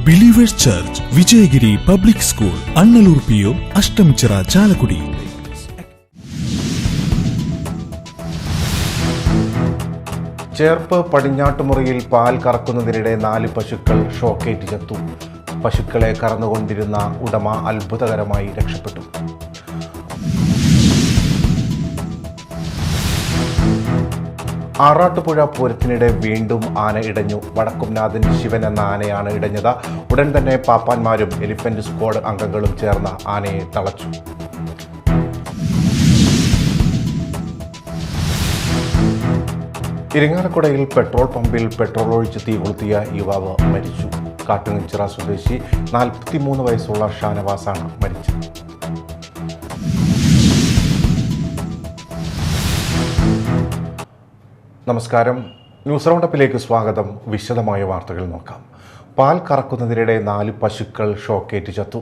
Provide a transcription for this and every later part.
Believers church, Vijayagiri public school, Annalloor PO, Ashtamichira, Chalakudy. Cherpu പടിഞ്ഞാട്ടുമുറിയിൽ പാൽ കറക്കുന്നതിനിടെ 4 പശുക്കൾ ഷോക്കേറ്റ് ചത്തു. പശുക്കളെ കറന്നുകൊണ്ടിരുന്ന ഉടമ അത്ഭുതകരമായി രക്ഷപ്പെട്ടു. ആറാട്ടുപുഴ പൂരത്തിനിടെ വീണ്ടും ആന ഇടഞ്ഞു. വടക്കുംനാഥൻ ശിവൻ എന്ന ആനയാണ് ഇടഞ്ഞത്. ഉടൻ തന്നെ പാപ്പാന്മാരും എലിഫന്റ് സ്ക്വാഡ് അംഗങ്ങളും ചേർന്ന് ആനയെ തളച്ചു. ഇരിങ്ങാലക്കുടയിൽ പെട്രോൾ പമ്പിൽ പെട്രോൾ ഒഴിച്ച് തീ കൊളുത്തിയ യുവാവ് മരിച്ചു. കാട്ടുങ്ങച്ചിറ സ്വദേശി 43 വയസ്സുള്ള ഷാനവാസാണ് മരിച്ചത്. നമസ്കാരം, ന്യൂസ് റൗണ്ടപ്പിലേക്ക് സ്വാഗതം. വിശദമായ വാർത്തകൾ നോക്കാം. പാൽ കറക്കുന്നതിനിടെ 4 പശുക്കൾ ഷോക്കേറ്റ് ചത്തു.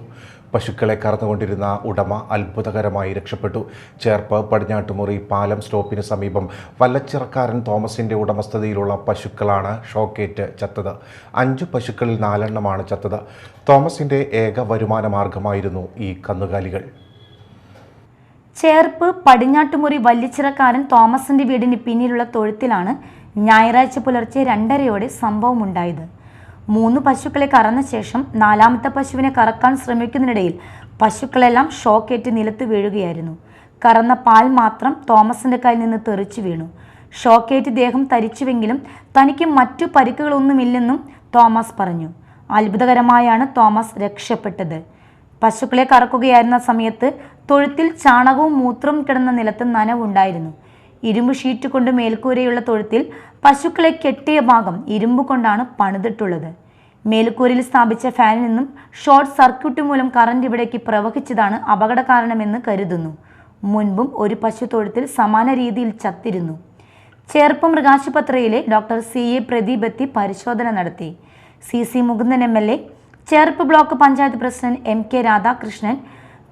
പശുക്കളെ കറന്നുകൊണ്ടിരുന്ന ഉടമ അത്ഭുതകരമായി രക്ഷപ്പെട്ടു. ചേർപ്പ് പടിഞ്ഞാട്ടുമുറി പാലം സ്റ്റോപ്പിന് സമീപം വല്ലച്ചിറക്കാരൻ തോമസിന്റെ ഉടമസ്ഥതയിലുള്ള പശുക്കളാണ് ഷോക്കേറ്റ് ചത്തത്. 5 പശുക്കളിൽ 4 എണ്ണമാണ് ചത്തത്. തോമസിന്റെ ഏക വരുമാന മാർഗമായിരുന്നു ഈ കന്നുകാലികൾ. ചേർപ്പ് പടിഞ്ഞാട്ടുമുറി വല്ലിച്ചിറക്കാരൻ തോമസിന്റെ വീടിന് പിന്നിലുള്ള തൊഴുത്തിലാണ് ഞായറാഴ്ച പുലർച്ചെ 2:30 സംഭവമുണ്ടായത്. 3 പശുക്കളെ കറന്ന ശേഷം 4ാമത്തെ പശുവിനെ കറക്കാൻ ശ്രമിക്കുന്നതിനിടയിൽ പശുക്കളെല്ലാം ഷോക്കേറ്റ് നിലത്ത് വീഴുകയായിരുന്നു. കറന്ന പാൽ മാത്രം തോമസിന്റെ കയ്യിൽ നിന്ന് തെറിച്ചു വീണു. ഷോക്കേറ്റ് ദേഹം തരിച്ചുവെങ്കിലും തനിക്ക് മറ്റു പരിക്കുകളൊന്നുമില്ലെന്നും തോമസ് പറഞ്ഞു. അത്ഭുതകരമായാണ് തോമസ് രക്ഷപ്പെട്ടത്. പശുക്കളെ കറക്കുകയായിരുന്ന സമയത്ത് തൊഴുത്തിൽ ചാണകവും മൂത്രവും കിടന്ന നിലത്ത് നനവുണ്ടായിരുന്നു. ഇരുമ്പ് ഷീറ്റ് കൊണ്ട് മേൽക്കൂരയുള്ള തൊഴുത്തിൽ പശുക്കളെ കെട്ടിയ ഭാഗം ഇരുമ്പ് കൊണ്ടാണ് പണിതിട്ടുള്ളത്. മേൽക്കൂരയിൽ സ്ഥാപിച്ച ഫാനിൽ നിന്നും ഷോർട്ട് സർക്യൂട്ട് മൂലം കറന്റ് ഇവിടേക്ക് പ്രവഹിച്ചതാണ് അപകട കാരണമെന്ന് കരുതുന്നു. മുൻപും ഒരു പശു തൊഴുത്തിൽ സമാന രീതിയിൽ ചത്തിരുന്നു. ചേർപ്പ് മൃഗാശുപത്രിയിലെ ഡോക്ടർ CA പ്രദീപ് എത്തി പരിശോധന നടത്തി. CC Mukundan MLA, Cherpu block panchayat president MK Radhakrishnan,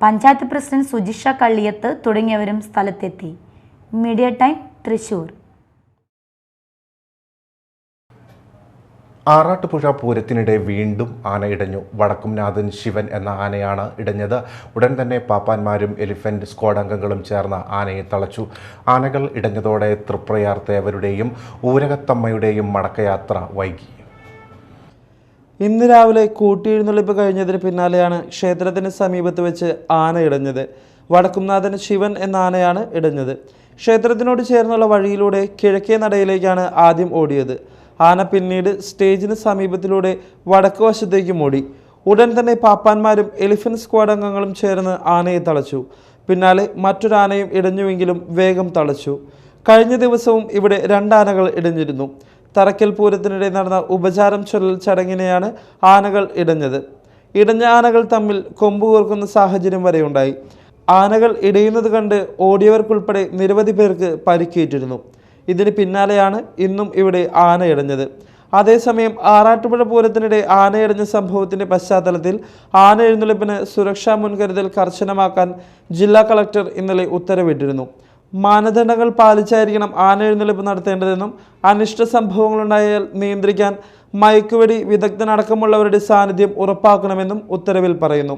panchayat president Sujisha Kalliyath തുടങ്ങിയവരും സ്ഥലത്തെത്തി. Media time, Thrissur. ആറാട്ടുപുഴ പൂരത്തിനിടെ വീണ്ടും ആന ഇടഞ്ഞു. വടക്കുംനാഥൻ ശിവൻ എന്ന ആനയാണ് ഇടഞ്ഞത്. ഉടൻ തന്നെ പാപ്പാന്മാരും എലിഫന്റ് സ്ക്വാഡ് അംഗങ്ങളും ചേർന്ന് ആനയെ തളച്ചു. ആനകൾ ഇടഞ്ഞതോടെ തൃപ്രയാർ തേവരുടെയും ഊരകത്തമ്മയുടെയും മടക്കയാത്ര വൈകി. ഇന്ന് രാവിലെ കൂട്ടിയെഴുന്നള്ളിപ്പ് കഴിഞ്ഞതിന് പിന്നാലെയാണ് ക്ഷേത്രത്തിന് സമീപത്ത് വെച്ച് ആന ഇടഞ്ഞത്. വടക്കുംനാഥൻ ശിവൻ എന്ന ആനയാണ് ഇടഞ്ഞത്. ക്ഷേത്രത്തിനോട് ചേർന്നുള്ള വഴിയിലൂടെ കിഴക്കേ നടയിലേക്കാണ് ആദ്യം ഓടിയത്. ആന പിന്നീട് സ്റ്റേജിന് സമീപത്തിലൂടെ വടക്ക് വശത്തേക്കും ഓടി. ഉടൻ തന്നെ പാപ്പാന്മാരും എലിഫന്റ് സ്ക്വാഡ് അംഗങ്ങളും ചേർന്ന് ആനയെ തളച്ചു. പിന്നാലെ മറ്റൊരാനയും ഇടഞ്ഞുവെങ്കിലും വേഗം തളച്ചു. കഴിഞ്ഞ ദിവസവും ഇവിടെ 2 ആനകൾ ഇടഞ്ഞിരുന്നു. തറക്കൽ പൂരത്തിനിടെ നടന്ന ഉപചാരം ചൊല്ലൽ ചടങ്ങിനെയാണ് ആനകൾ ഇടഞ്ഞത്. ഇടഞ്ഞ ആനകൾ തമ്മിൽ കൊമ്പ് കോർക്കുന്ന സാഹചര്യം വരെ ഉണ്ടായി. ആനകൾ ഇടയുന്നത് കണ്ട് ഓടിയവർക്കുൾപ്പെടെ നിരവധി പേർക്ക് പരിക്കേറ്റിരുന്നു. ഇതിന് പിന്നാലെയാണ് ഇന്നും ഇവിടെ ആന ഇടഞ്ഞത്. അതേസമയം ആറാട്ടുപുഴ പൂരത്തിനിടെ ആനയിടഞ്ഞ സംഭവത്തിന്റെ പശ്ചാത്തലത്തിൽ ആന എഴുന്നള്ളിപ്പിന് സുരക്ഷാ മുൻകരുതൽ കർശനമാക്കാൻ ജില്ലാ കളക്ടർ ഇന്നലെ ഉത്തരവിട്ടിരുന്നു. മാനദണ്ഡങ്ങൾ പാലിച്ചായിരിക്കണം ആന എഴുന്നള്ളിപ്പ് നടത്തേണ്ടതെന്നും അനിഷ്ട സംഭവങ്ങളുണ്ടായാൽ നിയന്ത്രിക്കാൻ മയക്കുവെടി വിദഗ്ധനടക്കമുള്ളവരുടെ സാന്നിധ്യം ഉറപ്പാക്കണമെന്നും ഉത്തരവിൽ പറയുന്നു.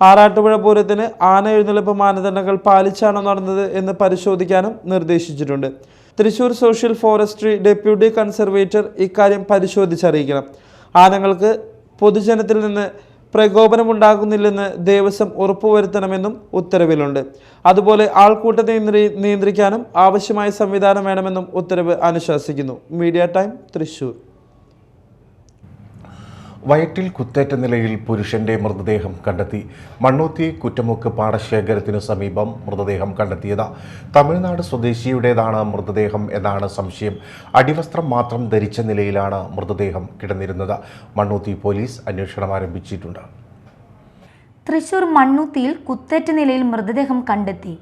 ആറാട്ടുപുഴ പൂരത്തിന് ആന എഴുന്നള്ളിപ്പ് മാനദണ്ഡങ്ങൾ പാലിച്ചാണോ നടന്നത് എന്ന് പരിശോധിക്കാനും നിർദ്ദേശിച്ചിട്ടുണ്ട്. Thrissur social forestry deputy conservator ഇക്കാര്യം പരിശോധിച്ചറിയിക്കണം. ആനകൾക്ക് പൊതുജനത്തിൽ നിന്ന് പ്രകോപനമുണ്ടാകുന്നില്ലെന്ന് ദേവസ്വം ഉറപ്പുവരുത്തണമെന്നും ഉത്തരവിലുണ്ട്. അതുപോലെ ആൾക്കൂട്ടത്തെ നിയന്ത്രിക്കാനും ആവശ്യമായ സംവിധാനം വേണമെന്നും ഉത്തരവ് അനുശാസിക്കുന്നു. Media time, Thrissur. വയറ്റിൽ കുത്തേറ്റ നിലയിൽ പുരുഷന്റെ മൃതദേഹം കണ്ടെത്തി. മണ്ണൂത്തി കുറ്റമുക്ക് പാടശേഖരത്തിനു സമീപം മൃതദേഹം കണ്ടെത്തിയത്. തമിഴ്നാട് സ്വദേശിയുടേതാണ് മൃതദേഹം എന്നാണ് സംശയം. അടിവസ്ത്രം മാത്രം ധരിച്ച നിലയിലാണ് മൃതദേഹം കിടന്നിരുന്നത്. മണ്ണൂത്തി പോലീസ് അന്വേഷണം ആരംഭിച്ചിട്ടുണ്ട്. തൃശൂർ മണ്ണൂത്തിയിൽ കുത്തേറ്റ നിലയിൽ മൃതദേഹം കണ്ടെത്തി.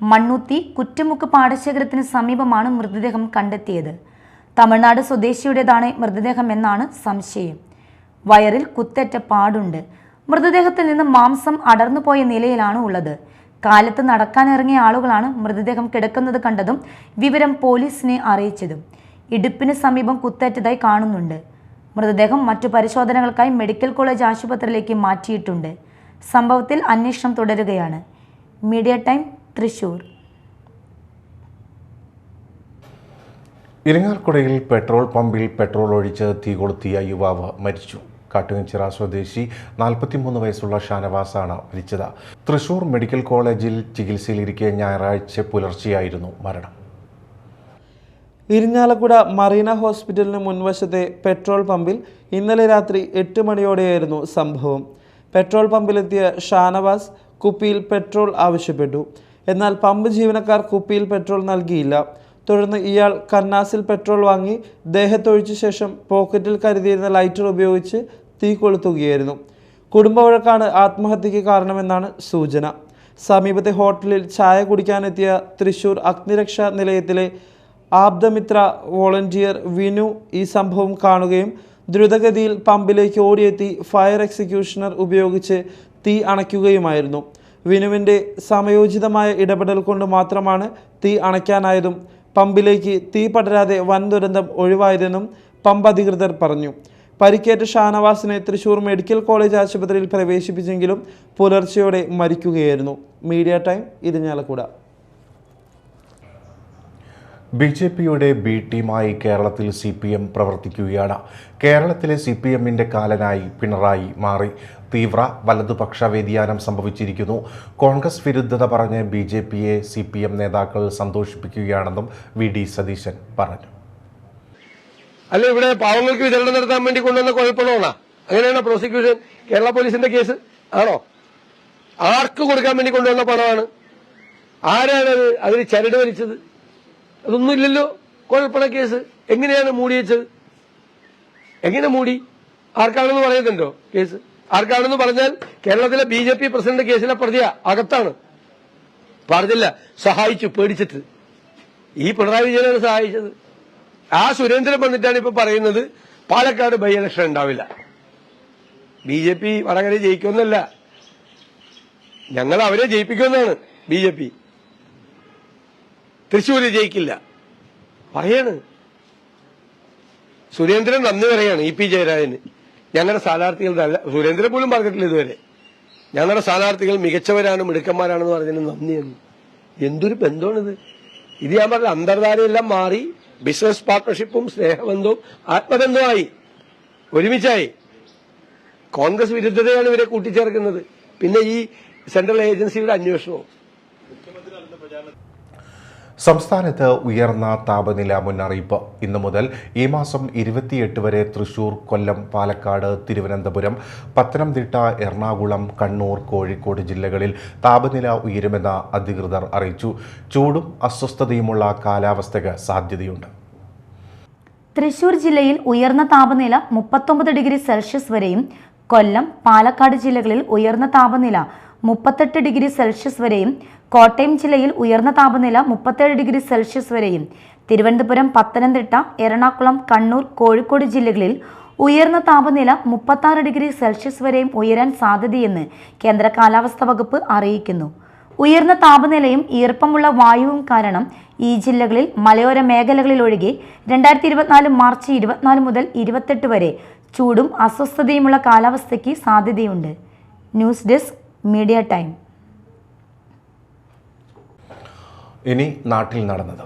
മണ്ണൂത്തി കുറ്റമുക്ക് പാടശേഖരത്തിന് സമീപമാണ് മൃതദേഹം കണ്ടെത്തിയത്. തമിഴ്നാട് സ്വദേശിയുടേതാണ് മൃതദേഹം എന്നാണ് സംശയം. വയറിൽ കുത്തേറ്റ പാടുണ്ട്. മൃതദേഹത്തിൽ നിന്ന് മാംസം അടർന്നുപോയ നിലയിലാണ് ഉള്ളത്. കാലത്ത് നടക്കാനിറങ്ങിയ ആളുകളാണ് മൃതദേഹം കിടക്കുന്നത് കണ്ടതും വിവരം പോലീസിനെ അറിയിച്ചതും. ഇടുപ്പിന് സമീപം കുത്തേറ്റതായി കാണുന്നുണ്ട്. മൃതദേഹം മറ്റു പരിശോധനകൾക്കായി മെഡിക്കൽ കോളേജ് ആശുപത്രിയിലേക്ക് മാറ്റിയിട്ടുണ്ട്. സംഭവത്തിൽ അന്വേഷണം തുടരുകയാണ്. Media time, Thrissur. ഇരിങ്ങാലക്കുടയിൽ പെട്രോൾ പമ്പിൽ പെട്രോൾ ഒഴിച്ച് തീ കൊളുത്തിയ യുവാവ് മരിച്ചു. കാട്ടുകഞ്ചിറ സ്വദേശി 43 വയസ്സുള്ള ഷാനവാസാണ് മരിച്ചത്. തൃശൂർ മെഡിക്കൽ കോളേജിൽ ചികിത്സയിലിരിക്കെ ഞായറാഴ്ച പുലർച്ചെയായിരുന്നു മരണം. ഇരിങ്ങാലക്കുട മറീന ഹോസ്പിറ്റലിന് മുൻവശത്തെ പെട്രോൾ പമ്പിൽ ഇന്നലെ രാത്രി 8 മണിയോടെയായിരുന്നു സംഭവം. പെട്രോൾ പമ്പിലെത്തിയ ഷാനവാസ് കുപ്പിയിൽ പെട്രോൾ ആവശ്യപ്പെട്ടു. എന്നാൽ പമ്പ് ജീവനക്കാർ കുപ്പിയിൽ പെട്രോൾ നൽകിയില്ല. തുടർന്ന് ഇയാൾ കന്നാസിൽ പെട്രോൾ വാങ്ങി ദേഹത്തൊഴിച്ച ശേഷം പോക്കറ്റിൽ കരുതിയിരുന്ന ലൈറ്റർ ഉപയോഗിച്ച് തീ കൊളുത്തുകയായിരുന്നു. കുടുംബവഴക്കാണ് ആത്മഹത്യയ്ക്ക് കാരണമെന്നാണ് സൂചന. സമീപത്തെ ഹോട്ടലിൽ ചായ കുടിക്കാനെത്തിയ തൃശൂർ അഗ്നിരക്ഷാ നിലയത്തിലെ ആബ്ദമിത്ര വോളണ്ടിയർ വിനു ഈ സംഭവം കാണുകയും ദ്രുതഗതിയിൽ പമ്പിലേക്ക് ഓടിയെത്തി ഫയർ എക്സിക്യൂഷണർ ഉപയോഗിച്ച് തീ അണയ്ക്കുകയുമായിരുന്നു. വിനുവിൻ്റെ സമയോചിതമായ ഇടപെടൽ കൊണ്ട് മാത്രമാണ് തീ അണയ്ക്കാനായതും പമ്പിലേക്ക് തീ പടരാതെ വൻ ദുരന്തം ഒഴിവായതെന്നും പമ്പ് അധികൃതർ പറഞ്ഞു. പരിക്കേറ്റ ഷാനവാസിനെ തൃശൂർ മെഡിക്കൽ കോളേജ് ആശുപത്രിയിൽ പ്രവേശിപ്പിച്ചെങ്കിലും പുലർച്ചെയോടെ മരിക്കുകയായിരുന്നു. Media time, Irinjalakuda. BJPയുടെ ബി ടീമായി കേരളത്തിൽ CPM പ്രവർത്തിക്കുകയാണ്. കേരളത്തിലെ CPMന്റെ കാലനായി പിണറായി മാറി. തീവ്ര വലതുപക്ഷ വ്യതിയാനം സംഭവിച്ചിരിക്കുന്നു. കോൺഗ്രസ് വിരുദ്ധത പറഞ്ഞ് BJPയെ CPM നേതാക്കൾ സന്തോഷിപ്പിക്കുകയാണെന്നും VD സതീശൻ പറഞ്ഞു. അല്ല, ഇവിടെ പാവങ്ങൾക്ക് വിതരണം നടത്താൻ വേണ്ടി കൊണ്ടുവന്ന കുഴപ്പമാണോ? അങ്ങനെയാണോ പ്രോസിക്യൂഷൻ? കേരള പോലീസിന്റെ കേസ് ആണോ? ആർക്ക് കൊടുക്കാൻ വേണ്ടി കൊണ്ടുവന്ന പണമാണ്? ആരാണത് അതിന് ചരട് വലിച്ചത്? അതൊന്നുമില്ലല്ലോ. കുഴപ്പണ കേസ് എങ്ങനെയാണ് മൂടി വെച്ചത്? എങ്ങനെ മൂടി? ആർക്കാണെന്ന് പറയുന്നുണ്ടോ കേസ്? ആർക്കാണെന്ന് പറഞ്ഞാൽ കേരളത്തിലെ BJP പ്രസിഡന്റ് കേസിലെ പ്രതിയാ, അകത്താണ്. പറഞ്ഞില്ല, സഹായിച്ചു പേടിച്ചിട്ട്. ഈ പിണറായി വിജയനാണ് സഹായിച്ചത്. ആ സുരേന്ദ്രൻ വന്നിട്ടാണ് ഇപ്പൊ പറയുന്നത് പാലക്കാട് ബൈ ഇലക്ഷൻ ഉണ്ടാവില്ല, BJP വടകര ജയിക്കുമെന്നല്ല, ഞങ്ങൾ അവരെ ജയിപ്പിക്കുമെന്നാണ് BJP. തൃശ്ശൂര് ജയിക്കില്ല പറയാണ്. സുരേന്ദ്രൻ നന്ദി പറയാണ് EP ജയരാജന്. ഞങ്ങളുടെ സ്ഥാനാർത്ഥികൾ നല്ല, സുരേന്ദ്രൻ പോലും പറഞ്ഞിട്ടില്ല ഇതുവരെ, ഞങ്ങളുടെ സ്ഥാനാർത്ഥികൾ മികച്ചവരാണ്, മിടുക്കന്മാരാണെന്ന് പറഞ്ഞതിന് നന്ദിയെന്ന്. എന്തൊരു ബന്ധമാണിത്? ഇത് ഞാൻ പറഞ്ഞ അന്തർധാരയെല്ലാം മാറി ബിസിനസ് പാർട്ണർഷിപ്പും സ്നേഹബന്ധവും ആത്മബന്ധമായി ഒരുമിച്ചായി. കോൺഗ്രസ് വിരുദ്ധതയാണ് ഇവരെ കൂട്ടിച്ചേർക്കുന്നത്. പിന്നെ ഈ സെൻട്രൽ ഏജൻസിയുടെ അന്വേഷണവും. സംസ്ഥാനത്ത് ഉയർന്ന താപനില മുന്നറിയിപ്പ്. ഇന്നു മുതൽ ഈ മാസം 28 വരെ തൃശൂർ, കൊല്ലം, പാലക്കാട്, തിരുവനന്തപുരം, പത്തനംതിട്ട, എറണാകുളം, കണ്ണൂർ, കോഴിക്കോട് ജില്ലകളിൽ താപനില ഉയരുമെന്ന് അധികൃതർ അറിയിച്ചു. ചൂടും അസ്വസ്ഥതയുമുള്ള കാലാവസ്ഥയ്ക്ക് സാധ്യതയുണ്ട്. തൃശൂർ ജില്ലയിൽ ഉയർന്ന താപനില 39 ഡിഗ്രി സെൽഷ്യസ് വരെയും, കൊല്ലം, പാലക്കാട് ജില്ലകളിൽ ഉയർന്ന താപനില 38 ഡിഗ്രി സെൽഷ്യസ് വരെയും, കോട്ടയം ജില്ലയിൽ ഉയർന്ന താപനില 37 ഡിഗ്രി സെൽഷ്യസ് വരെയും, തിരുവനന്തപുരം, പത്തനംതിട്ട, എറണാകുളം, കണ്ണൂർ, കോഴിക്കോട് ജില്ലകളിൽ ഉയർന്ന താപനില 36 ഡിഗ്രി സെൽഷ്യസ് വരെയും ഉയരാൻ സാധ്യതയെന്ന് കേന്ദ്ര കാലാവസ്ഥാ വകുപ്പ് അറിയിക്കുന്നു. ഉയർന്ന താപനിലയും ഈർപ്പമുള്ള വായുവും കാരണം ഈ ജില്ലകളിൽ മലയോര മേഖലകളിൽ ഒഴികെ 2024 മാർച്ച് 24 മുതൽ 28 വരെ ചൂടും അസ്വസ്ഥതയുമുള്ള കാലാവസ്ഥയ്ക്ക് സാധ്യതയുണ്ട്. News desk, media time. ഇനി നാട്ടിൽ നടന്നത്.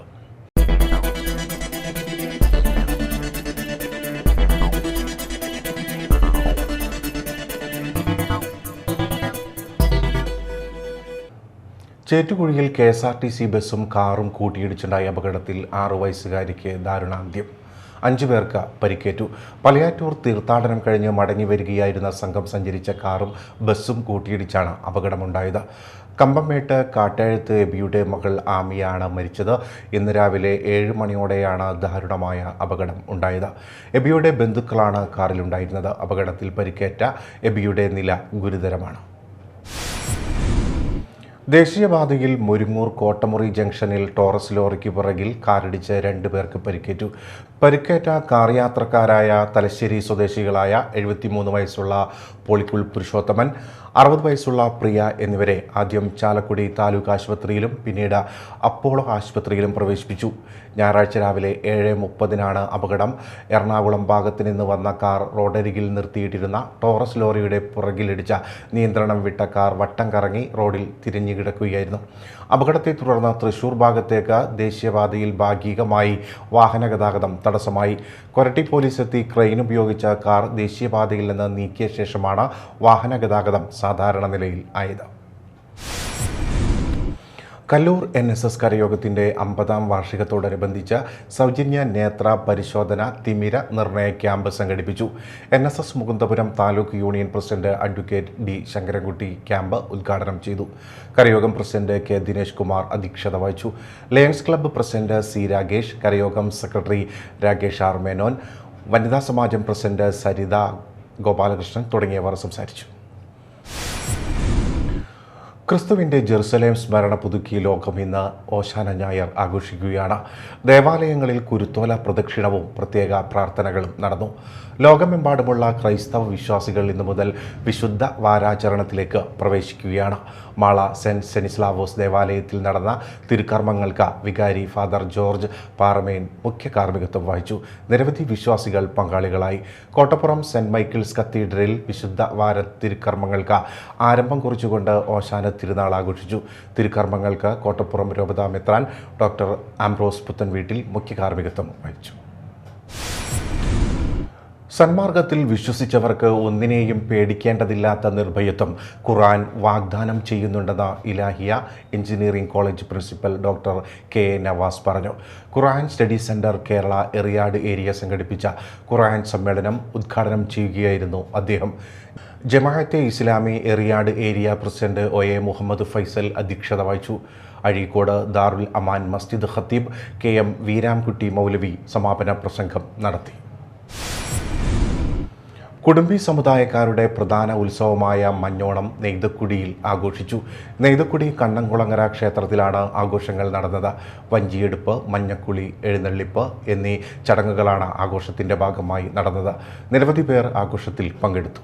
ചേറ്റുകുഴിയിൽ KSRTC ബസ്സും കാറും കൂട്ടിയിടിച്ചുണ്ടായ അപകടത്തിൽ 6 വയസ്സുകാരിക്ക് ദാരുണാന്ത്യം. 5 പേർക്ക് പരിക്കേറ്റു. പലയാറ്റൂർ തീർത്ഥാടനം കഴിഞ്ഞ് മടങ്ങി വരികയായിരുന്ന സംഘം സഞ്ചരിച്ച കാറും ബസ്സും കൂട്ടിയിടിച്ചാണ് അപകടമുണ്ടായത്. കമ്പംമേട്ട് കാട്ടെഴുത്ത് എബിയുടെ മകൾ ആമിയാണ് മരിച്ചത്. ഇന്ന് രാവിലെ 7 മണിയോടെയാണ് ദാരുണമായ അപകടം ഉണ്ടായത്. എബിയുടെ ബന്ധുക്കളാണ് കാറിലുണ്ടായിരുന്നത്. അപകടത്തിൽ പരിക്കേറ്റ എബിയുടെ നില ഗുരുതരമാണ്. ദേശീയപാതയിൽ മുരിങ്ങൂർ കോട്ടമുറി ജംഗ്ഷനിൽ ടോറസ് ലോറിക്ക് പുറകിൽ കാറിടിച്ച് 2 പേർക്ക് പരിക്കേറ്റു. പരിക്കേറ്റ കാർ യാത്രക്കാരായ തലശ്ശേരി സ്വദേശികളായ 73 വയസ്സുള്ള പോളിക്കുൾ പുരുഷോത്തമൻ, 60 വയസ്സുള്ള പ്രിയ എന്നിവരെ ആദ്യം ചാലക്കുടി താലൂക്ക് ആശുപത്രിയിലും പിന്നീട് അപ്പോളോ ആശുപത്രിയിലും പ്രവേശിപ്പിച്ചു. ഞായറാഴ്ച രാവിലെ 7:30 അപകടം. എറണാകുളം ഭാഗത്ത് നിന്ന് വന്ന കാർ റോഡരികിൽ നിർത്തിയിട്ടിരുന്ന ടോറസ് ലോറിയുടെ പുറകിലിടിച്ച നിയന്ത്രണം വിട്ട കാർ വട്ടം കറങ്ങി റോഡിൽ തിരിഞ്ഞു കിടക്കുകയായിരുന്നു. അപകടത്തെ തുടർന്ന് തൃശൂർ ഭാഗത്തേക്ക് ദേശീയപാതയിൽ ഭാഗികമായി വാഹന ഗതാഗതം തടസ്സമായി. കൊരട്ടി പോലീസ് എത്തി ക്രെയിൻ ഉപയോഗിച്ച കാർ ദേശീയപാതയിൽ നിന്ന് നീക്കിയ ശേഷമാണ് വാഹന ഗതാഗതം സാധാരണ നിലയിൽ ആയത്. കല്ലൂർ NSS കരയോഗത്തിൻ്റെ 50ാം വാർഷികത്തോടനുബന്ധിച്ച് സൗജന്യ നേത്ര പരിശോധന തിമിര നിർണയ ക്യാമ്പ് സംഘടിപ്പിച്ചു. NSS Mukundapuram taluk union president advocate D. Sankarankutty camp ഉദ്ഘാടനം ചെയ്തു. Karayogam president K. ദിനേശ് കുമാർ അധ്യക്ഷത വഹിച്ചു. Lions club president C. Ragesh, Karayogam secretary Rakesh R. Menon, വനിതാ സമാജം പ്രസിഡന്റ് സരിത ഗോപാലകൃഷ്ണൻ തുടങ്ങിയവർ സംസാരിച്ചു. ക്രിസ്തുവിൻ്റെ ജെറുസലേം സ്മരണ പുതുക്കി ലോകം ഇന്ന് ഓശാന ഞായർ ആഘോഷിക്കുകയാണ്. ദേവാലയങ്ങളിൽ കുരുത്തോല പ്രദക്ഷിണവും പ്രത്യേക പ്രാർത്ഥനകളും നടന്നു. ലോകമെമ്പാടുമുള്ള ക്രൈസ്തവ വിശ്വാസികൾ ഇന്നു മുതൽ വിശുദ്ധ വാരാചരണത്തിലേക്ക് പ്രവേശിക്കുകയാണ്. മാള സെൻറ്റ് സെനിസ്ലാവോസ് ദേവാലയത്തിൽ നടന്ന തിരുക്കർമ്മങ്ങൾക്ക് വികാരി ഫാദർ ജോർജ് പാറമേൻ മുഖ്യ കാർമ്മികത്വം വഹിച്ചു. നിരവധി വിശ്വാസികൾ പങ്കാളികളായി. കോട്ടപ്പുറം സെൻറ്റ് മൈക്കിൾസ് കത്തീഡ്രലിൽ വിശുദ്ധ വാര തിരുക്കർമ്മങ്ങൾക്ക് ആരംഭം കുറിച്ചുകൊണ്ട് ഓശാന തിരുനാൾ ആഘോഷിച്ചു. തിരുക്കർമ്മങ്ങൾക്ക് കോട്ടപ്പുറം രൂപതാ മെത്രാൻ ഡോക്ടർ ആംബ്രോസ് പുത്തൻവീട്ടിൽ മുഖ്യ കാർമ്മികത്വം വഹിച്ചു. സന്മാർഗത്തിൽ വിശ്വസിച്ചവർക്ക് ഒന്നിനെയും പേടിക്കേണ്ടതില്ലാത്ത നിർഭയത്വം ഖുർആൻ വാഗ്ദാനം ചെയ്യുന്നുണ്ടെന്ന് Ilahia engineering college principal doctor K. Navas പറഞ്ഞു. Quran study centre Kerala Eriyad area സംഘടിപ്പിച്ച ഖുർആൻ സമ്മേളനം ഉദ്ഘാടനം ചെയ്യുകയായിരുന്നു അദ്ദേഹം. Jamaat Islami Eriyad area president OA Muhammad Faisal അധ്യക്ഷത വഹിച്ചു. അഴീക്കോട് ദാറുൽ അമാൻ മസ്ജിദ് ഖത്തീബ് KM വീരാംകുട്ടി മൗലവി സമാപന പ്രസംഗം നടത്തി. കുടുംബി സമുദായക്കാരുടെ പ്രധാന ഉത്സവമായ മഞ്ഞോണം നെയ്തക്കുടിയിൽ ആഘോഷിച്ചു. നെയ്തക്കുടി കണ്ണംകുളങ്ങര ക്ഷേത്രത്തിലാണ് ആഘോഷങ്ങൾ നടന്നത്. വഞ്ചിയെടുപ്പ്, മഞ്ഞക്കുളി, എഴുന്നള്ളിപ്പ് എന്നീ ചടങ്ങുകളാണ് ആഘോഷത്തിൻ്റെ ഭാഗമായി നടന്നത്. നിരവധി പേർ ആഘോഷത്തിൽ പങ്കെടുത്തു.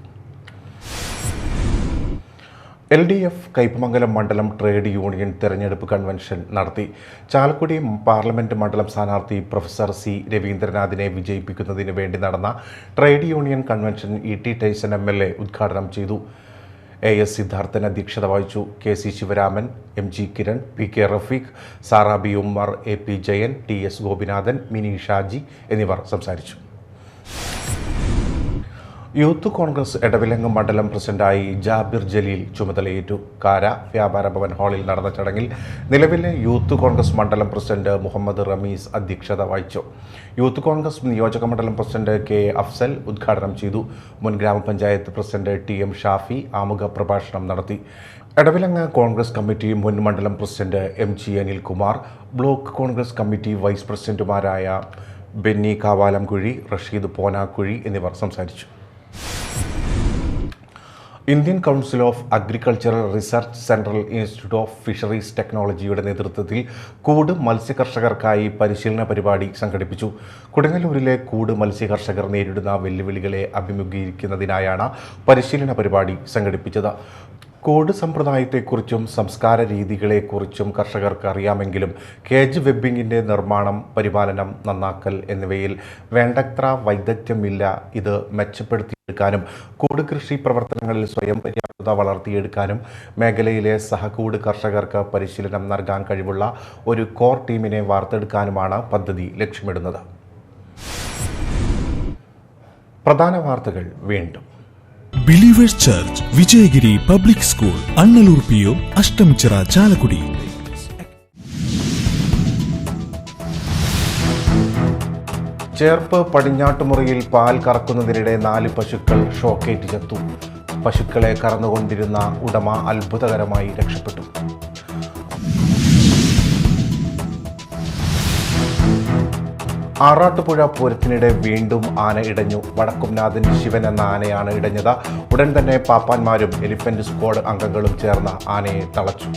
LDF കയ്പമംഗലം മണ്ഡലം ട്രേഡ് യൂണിയൻ തെരഞ്ഞെടുപ്പ് കൺവെൻഷൻ നടത്തി. ചാലക്കുടി പാർലമെന്റ് മണ്ഡലം സ്ഥാനാർത്ഥി പ്രൊഫസർ C. രവീന്ദ്രനാഥിനെ വിജയിപ്പിക്കുന്നതിന് വേണ്ടി നടന്ന trade union convention E.T. Tyson MLA ഉദ്ഘാടനം ചെയ്തു. AS സിദ്ധാർത്ഥൻ അധ്യക്ഷത വഹിച്ചു. KC Sivaraman, MG Kiran, PK Rafeeq, Sara B. Ummer, AP Jayan, TS Gopinathan, Mini Shaji എന്നിവർ സംസാരിച്ചു. യൂത്ത് കോൺഗ്രസ് എടവിലങ്ങ് മണ്ഡലം പ്രസിഡന്റായി ജാബിർ ജലീൽ ചുമതലയേറ്റു. കാര വ്യാപാര ഭവൻ ഹാളിൽ നടന്ന ചടങ്ങിൽ നിലവിലെ യൂത്ത് കോൺഗ്രസ് മണ്ഡലം പ്രസിഡന്റ് മുഹമ്മദ് റമീസ് അധ്യക്ഷത വഹിച്ചു. യൂത്ത് കോൺഗ്രസ് നിയോജക മണ്ഡലം പ്രസിഡന്റ് K. അഫ്സൽ ഉദ്ഘാടനം ചെയ്തു. മുൻ ഗ്രാമപഞ്ചായത്ത് പ്രസിഡന്റ് TM ഷാഫി ആമുഖ പ്രഭാഷണം നടത്തി. എടവിലങ്ങ് കോൺഗ്രസ് കമ്മിറ്റി മുൻ മണ്ഡലം president MG Anilkumar, block Congress committee vice പ്രസിഡന്റുമാരായ ബെന്നി കാവാലംകുഴി, റഷീദ് പോനാക്കുഴി എന്നിവർ സംസാരിച്ചു. Indian council of agricultural research central institute of fisheries ടെക്നോളജിയുടെ നേതൃത്വത്തിൽ കൂട് മത്സ്യകർഷകർക്കായി പരിശീലന പരിപാടി സംഘടിപ്പിച്ചു. കൊടുങ്ങല്ലൂരിലെ കൂട് മത്സ്യകർഷകർ നേരിടുന്ന വെല്ലുവിളികളെ അഭിമുഖീകരിക്കുന്നതിനായാണ് പരിശീലന പരിപാടി സംഘടിപ്പിച്ചത്. കോഡ് സമ്പ്രദായത്തെക്കുറിച്ചും സംസ്കാര രീതികളെക്കുറിച്ചും കർഷകർക്ക് അറിയാമെങ്കിലും കേജ് വെബിങ്ങിൻ്റെ നിർമ്മാണം, പരിപാലനം, നന്നാക്കൽ എന്നിവയിൽ വേണ്ടത്ര വൈദഗ്ധ്യമില്ല. ഇത് മെച്ചപ്പെടുത്തിയെടുക്കാനും കൂട് കൃഷി പ്രവർത്തനങ്ങളിൽ സ്വയം പര്യാപ്തത വളർത്തിയെടുക്കാനും മേഖലയിലെ സഹകൂട് കർഷകർക്ക് പരിശീലനം നൽകാൻ കഴിവുള്ള ഒരു കോർ ടീമിനെ വാർത്തെടുക്കാനുമാണ് പദ്ധതി ലക്ഷ്യമിടുന്നത്. പ്രധാന വാർത്തകൾ വീണ്ടും. Believers church, Vijayagiri public school, Annalloor PO, Ashtamichira, Chalakudy. Cherpu പടിഞ്ഞാട്ടുമുറിയിൽ പാൽ കറക്കുന്നതിനിടെ 4 പശുക്കൾ ഷോക്കേറ്റ് ചത്തു. പശുക്കളെ കറന്നുകൊണ്ടിരുന്ന ഉടമ അത്ഭുതകരമായി രക്ഷപ്പെട്ടു. ആറാട്ടുപുഴ പൂരത്തിനിടെ വീണ്ടും ആന ഇടഞ്ഞു. വടക്കുംനാഥൻ ശിവൻ എന്ന ആനയാണ് ഇടഞ്ഞത്. ഉടൻ തന്നെ പാപ്പാന്മാരും എലിഫന്റ് സ്ക്വാഡ് അംഗങ്ങളും ചേർന്ന് ആനയെ തളച്ചു.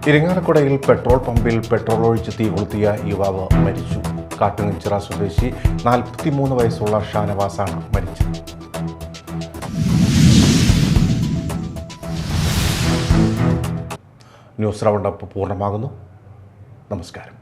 ഇരിങ്ങാലക്കുടയിൽ പെട്രോൾ പമ്പിൽ പെട്രോൾ ഒഴിച്ച് തീ കൊളുത്തിയ യുവാവ് മരിച്ചു. കാട്ടുങ്ങച്ചിറ സ്വദേശി 43 വയസ്സുള്ള ഷാനവാസാണ് മരിച്ചത്. ന്യൂസ് റൗണ്ടപ്പ് പൂർണ്ണമാകുന്നു. നമസ്കാരം.